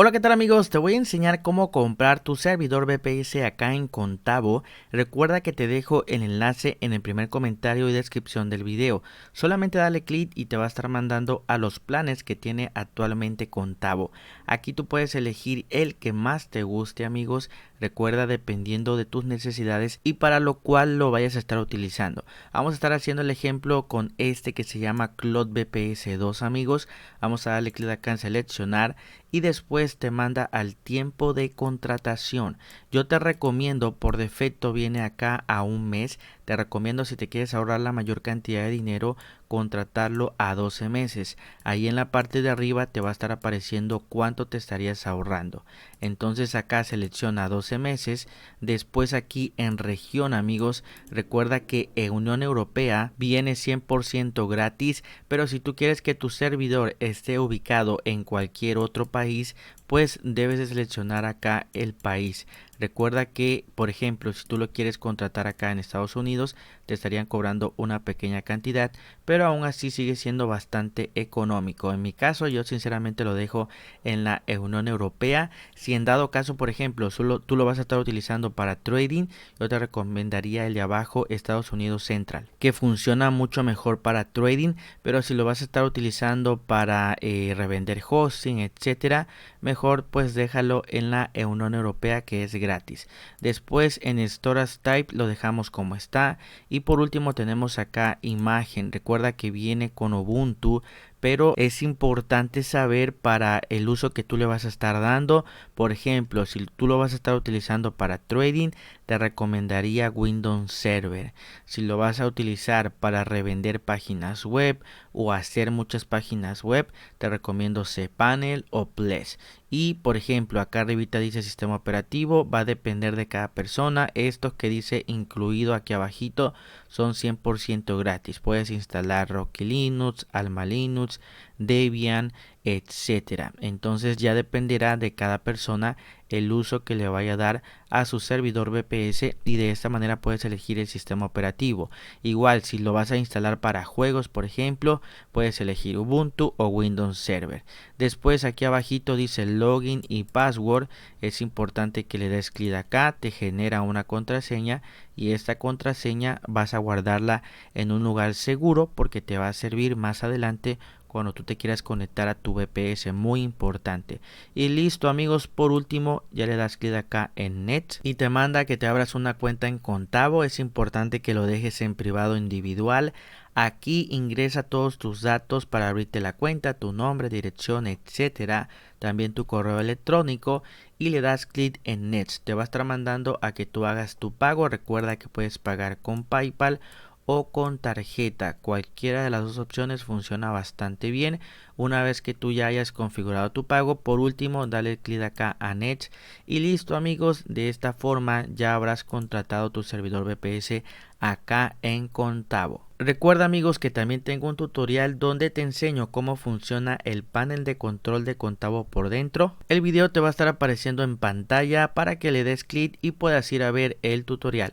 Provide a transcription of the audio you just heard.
Hola, ¿qué tal amigos? Te voy a enseñar cómo comprar tu servidor VPS acá en Contavo. Recuerda que te dejo el enlace en el primer comentario y descripción del video. Solamente dale clic y te va a estar mandando a los planes que tiene actualmente Contavo. Aquí tú puedes elegir el que más te guste, amigos. Recuerda, dependiendo de tus necesidades y para lo cual lo vayas a estar utilizando. Vamos a estar haciendo el ejemplo con este que se llama Cloud VPS 2, amigos. Vamos a darle clic acá en seleccionar y después te manda al tiempo de contratación. Yo te recomiendo, por defecto viene acá a un mes. Te recomiendo, si te quieres ahorrar la mayor cantidad de dinero, contratarlo a 12 meses. Ahí en la parte de arriba te va a estar apareciendo cuánto te estarías ahorrando. Entonces acá selecciona 12 meses. Después aquí en región, amigos, recuerda que en Unión Europea viene 100% gratis, pero si tú quieres que tu servidor esté ubicado en cualquier otro país, pues debes de seleccionar acá el país. Recuerda que, por ejemplo, si tú lo quieres contratar acá en Estados Unidos, te estarían cobrando una pequeña cantidad, pero aún así sigue siendo bastante económico. En mi caso, yo sinceramente lo dejo en la Unión Europea. Si en dado caso, por ejemplo, solo tú lo vas a estar utilizando para trading, yo te recomendaría el de abajo, Estados Unidos Central, que funciona mucho mejor para trading. Pero si lo vas a estar utilizando para revender hosting, etcétera, mejor pues déjalo en la Unión Europea, que es gratis. Después en Storage Type lo dejamos como está. Y por último tenemos acá imagen. Recuerda que viene con Ubuntu, pero es importante saber para el uso que tú le vas a estar dando. Por ejemplo, si tú lo vas a estar utilizando para trading, te recomendaría Windows Server. Si lo vas a utilizar para revender páginas web o hacer muchas páginas web, te recomiendo cPanel o Ples. Y por ejemplo, acá arribita dice sistema operativo, va a depender de cada persona. Estos que dice incluido aquí abajito son 100% gratis. Puedes instalar Rocky Linux, Alma Linux, Debian, etcétera. Entonces ya dependerá de cada persona el uso que le vaya a dar a su servidor VPS, y de esta manera puedes elegir el sistema operativo. Igual, si lo vas a instalar para juegos, por ejemplo, puedes elegir Ubuntu o Windows Server. Después aquí abajito dice login y password. Es importante que le des clic acá, te genera una contraseña y esta contraseña vas a guardarla en un lugar seguro porque te va a servir más adelante cuando tú te quieras conectar a tu VPS. Muy importante. Y listo, amigos. Por último, ya le das clic acá en Net y te manda que te abras una cuenta en Contavo. Es importante que lo dejes en privado individual. Aquí ingresa todos tus datos para abrirte la cuenta, tu nombre, dirección, etcétera, también tu correo electrónico, y le das clic en Next. Te va a estar mandando a que tú hagas tu pago. Recuerda que puedes pagar con PayPal o con tarjeta. Cualquiera de las dos opciones funciona bastante bien una vez que tú ya hayas configurado tu pago. Por último, dale clic acá a Next y listo, amigos. De esta forma ya habrás contratado tu servidor VPS acá en Contavo. Recuerda, amigos, que también tengo un tutorial donde te enseño cómo funciona el panel de control de Contavo por dentro. El video te va a estar apareciendo en pantalla para que le des clic y puedas ir a ver el tutorial.